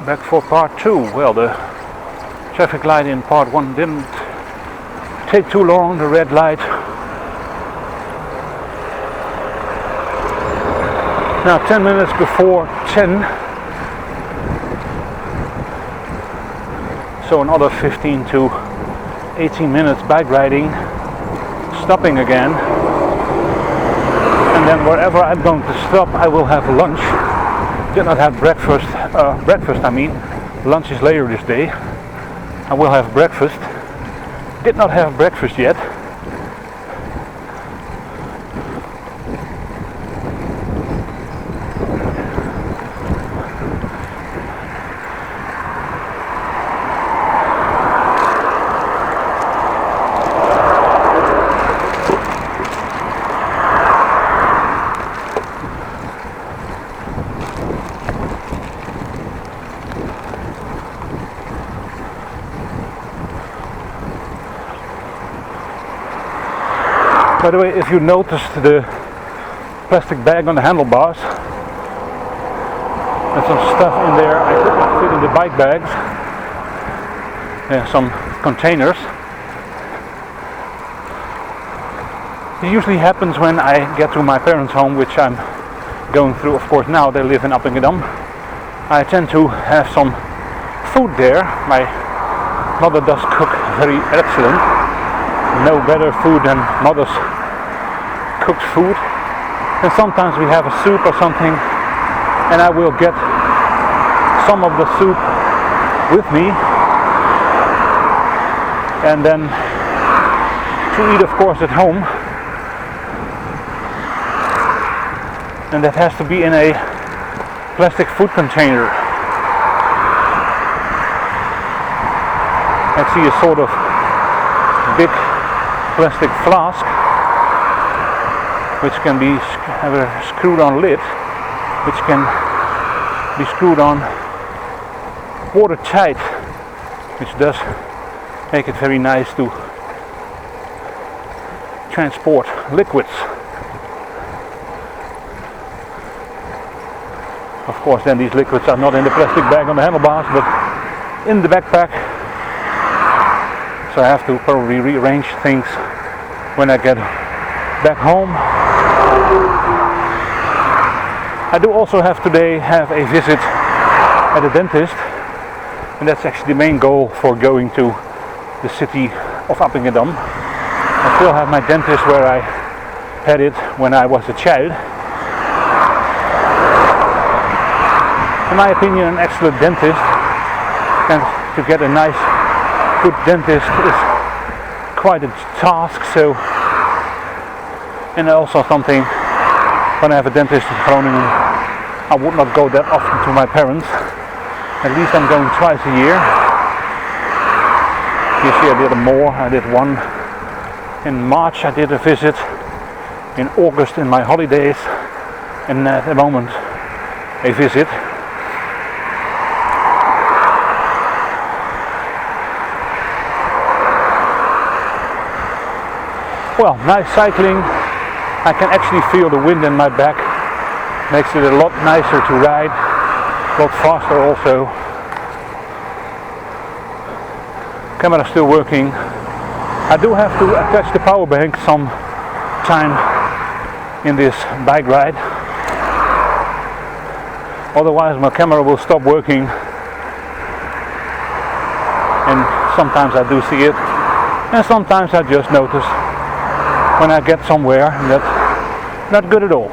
Back for part 2. Well, the traffic light in part 1 didn't take too long, the red light. Now 10 minutes before 10. So another 15 to 18 minutes bike riding, stopping again. And then wherever I'm going to stop, I will have lunch. Did not have breakfast. Lunch is later this day. I will have breakfast. Did not have breakfast yet. By the way, if you noticed the plastic bag on the handlebars, there's some stuff in there I could not fit in the bike bags. Some containers. It usually happens when I get to my parents' home, which I'm going through. Of course, now they live in Appingedam. I tend to have some food there. My mother does cook very excellent. No better food than mother's cooked food. And sometimes we have a soup or something, and I will get some of the soup with me, and then to eat, of course, at home. And that has to be in a plastic food container. I see a sort of big plastic flask which can be have a screwed on lid, which can be screwed on watertight, which does make it very nice to transport liquids. Of course, then these liquids are not in the plastic bag on the handlebars, but in the backpack. So I have to probably rearrange things when I get back home. I do also have today a visit at a dentist, and that's actually the main goal for going to the city of Appingedam. I still have my dentist where I had it when I was a child. In my opinion, an excellent dentist, and to get a nice good dentist is quite a task. So, and also something, when I have a dentist in Groningen, I would not go that often to my parents. At least I'm going twice a year. This year I did more. I did one in March. I did a visit in August in my holidays, and at the moment a visit. Well, nice cycling. I can actually feel the wind in my back. Makes it a lot nicer to ride, a lot faster also. Camera still working. I do have to attach the power bank some time in this bike ride. Otherwise my camera will stop working. And sometimes I do see it. And sometimes I just notice when I get somewhere that's not good at all.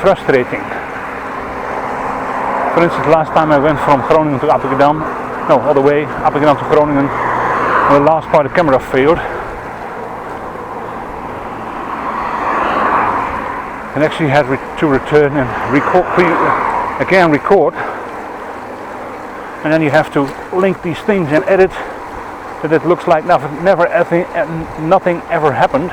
Frustrating. For instance, last time I went from Groningen to Appingedam, no, all the way, Appingedam to Groningen, on the last part the camera failed. And actually had to return and record. And then you have to link these things and edit, that it looks like nothing ever happened.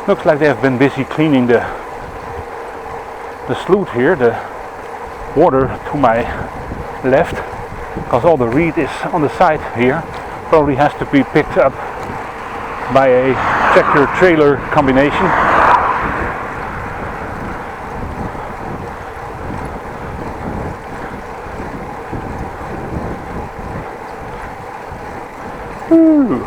Looks like they have been busy cleaning the sloot here, the water to my left. because all the reed is on the side here. Probably has to be picked up by a tractor trailer combination. Ooh.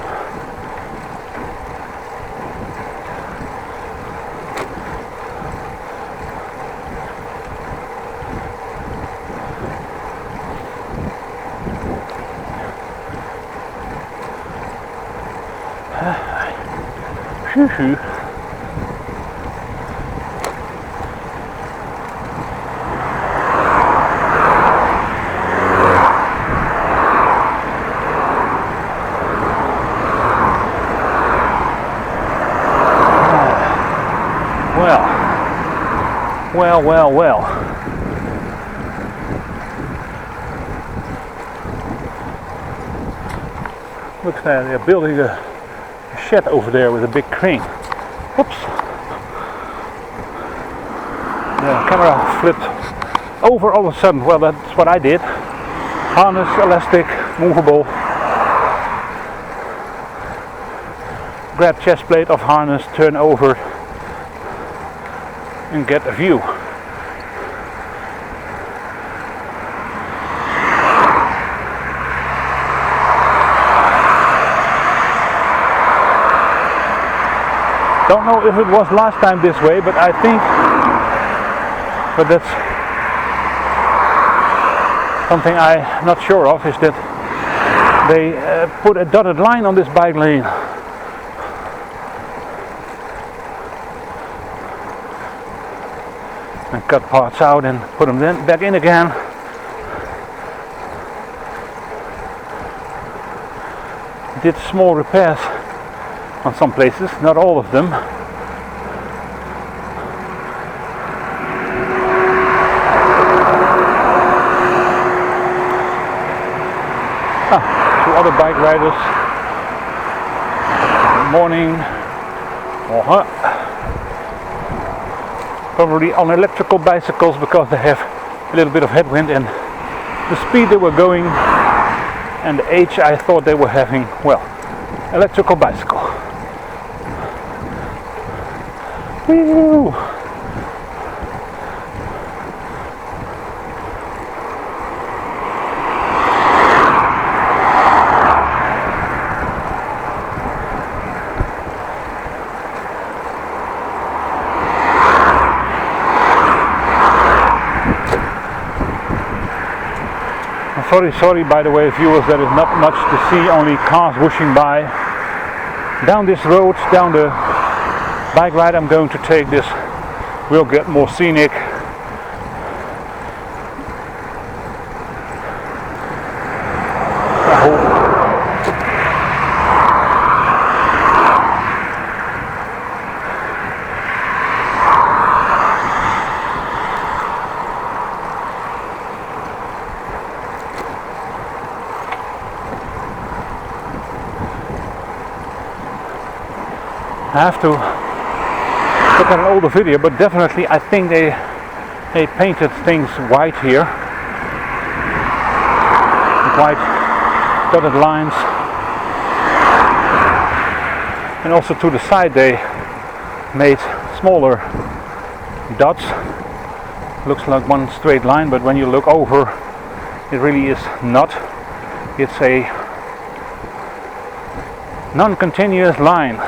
Well. Looks like they're building a shed over there with a big crane. Oops. The camera flipped over all of a sudden. Well, that's what I did. Harness, elastic, movable. Grab chest plate of harness, turn over and get a view. Don't know if it was last time this way, but I think, but that's something I'm not sure of, is that they put a dotted line on this bike lane. And cut parts out and put them then back in again. Did small repairs on some places, not all of them. Two other bike riders. Good morning. Probably on electrical bicycles because they have a little bit of headwind, and the speed they were going and the age I thought they were having, well, electrical bicycle. Woo! Sorry by the way, viewers, that is not much to see, only cars whooshing by. Down this road, down the bike ride I'm going to take, this will get more scenic. I hope. I have to look at an older video, but definitely I think they painted things white here. White dotted lines. And also to the side they made smaller dots. Looks like one straight line, but when you look over, it really is not. It's a non-continuous line.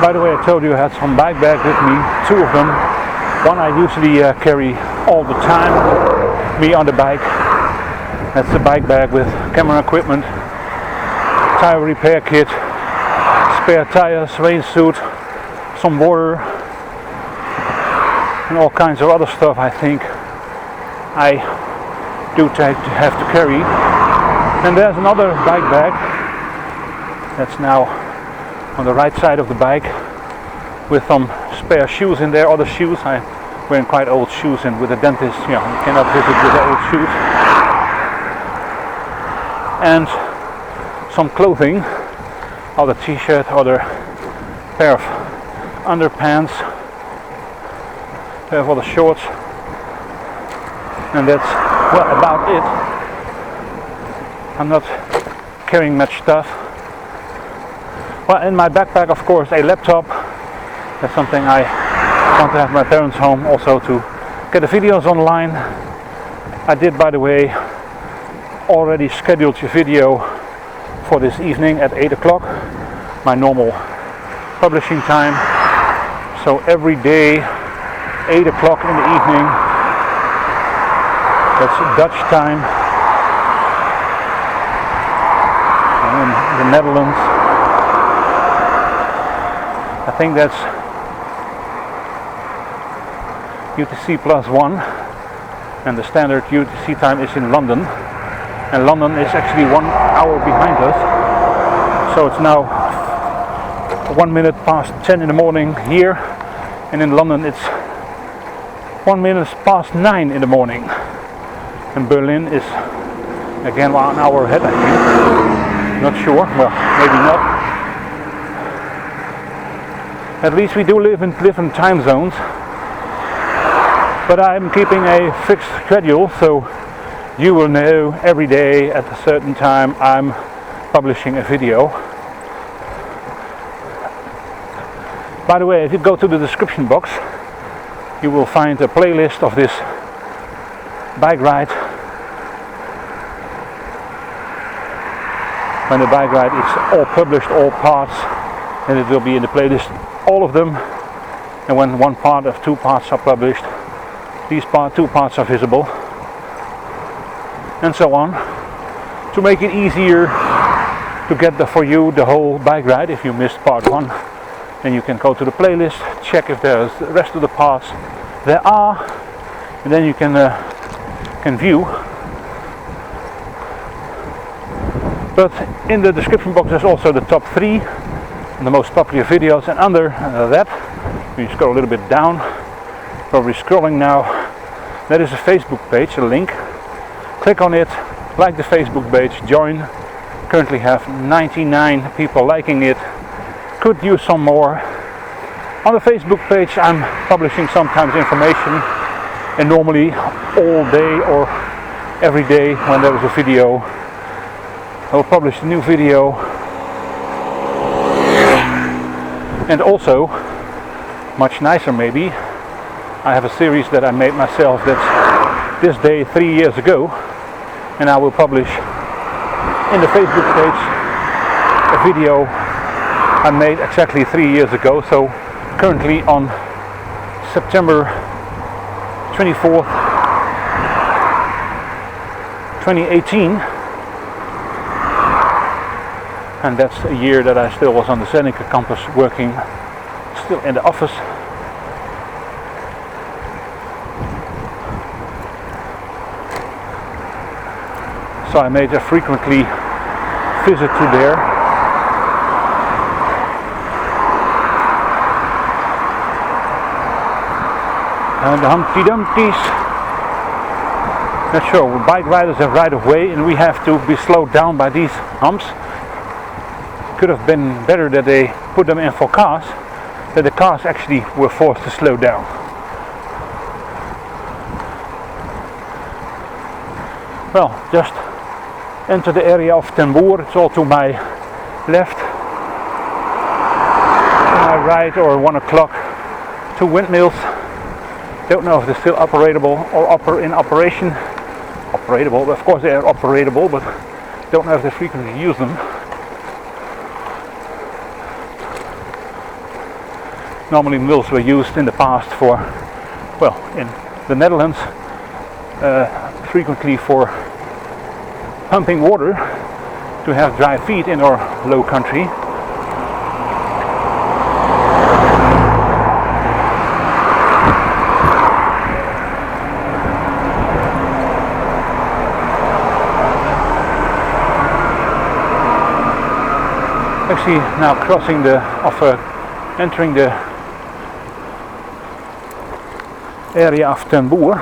By the way, I told you I had some bike bags with me, two of them. One I usually carry all the time, me on the bike. That's the bike bag with camera equipment, tire repair kit, spare tires, rain suit, some water, and all kinds of other stuff, I think. I do have to carry. And there's another bike bag that's now on the right side of the bike with some spare shoes in there, other shoes. I'm wearing quite old shoes, and with a dentist, you cannot visit with old shoes. And some clothing, other t-shirt, other pair of underpants, pair of other shorts, and that's about it. I'm not carrying much stuff. Well, in my backpack, of course, a laptop. That's something I want to have my parents home also to get the videos online. I did, by the way, already scheduled your video for this evening at 8 o'clock, my normal publishing time. So every day, 8 o'clock in the evening, that's Dutch time in the Netherlands. I think that's UTC +1, and the standard UTC time is in London, and London is actually 1 hour behind us, so it's now 1 minute past 10 in the morning here, and in London it's 1 minute past 9 in the morning, and Berlin is again 1 hour ahead, I think. Not sure, well, maybe not. At least we do live in different time zones. But I'm keeping a fixed schedule, so you will know every day at a certain time I'm publishing a video. By the way, if you go to the description box, you will find a playlist of this bike ride. When the bike ride is all published, all parts, and it will be in the playlist, all of them. And when one part of 2 parts are published, these 2 parts are visible, and so on, to make it easier to get for you the whole bike ride. If you missed part 1, then you can go to the playlist, check if there's the rest of the parts there are, and then you can view. But in the description box there's also the top 3 and the most popular videos, and under that, you scroll a little bit down, probably scrolling now, that is a Facebook page, a link. Click on it, like the Facebook page, join. Currently have 99 people liking it. Could use some more. On the Facebook page I'm publishing sometimes information, and normally all day or every day when there is a video I will publish a new video. And also, much nicer maybe, I have a series that I made myself that's this day 3 years ago, and I will publish in the Facebook page a video I made exactly 3 years ago. So currently on September 24th 2018, and that's a year that I still was on the Zernike campus, working still in the office. So I made a frequently visit to there. And the Humpty Dumpties. Not sure, bike riders have right of way, and we have to be slowed down by these humps. Could have been better that they put them in for cars, that the cars actually were forced to slow down. Well, just enter the area of Boer. It's all to my left. To my right, or 1 o'clock, 2 windmills. Don't know if they're still operable or in operation. Operatable, of course they are operatable, but don't know if they frequently use them. Normally mills were used in the past for, well, in the Netherlands, frequently for pumping water to have dry feet in our low country. actually now crossing entering the area of Ten Boer.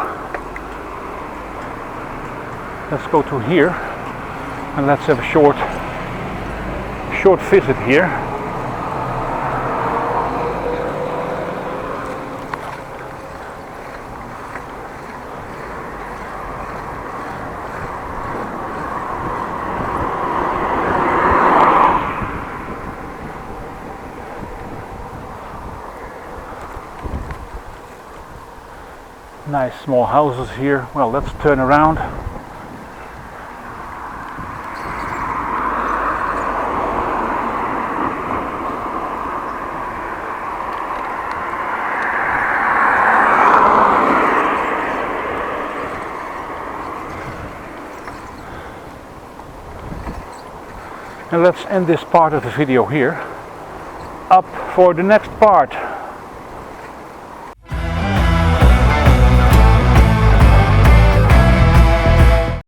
Let's go to here and let's have a short visit here. Nice small houses here. Well, let's turn around. And let's end this part of the video here. Up for the next part.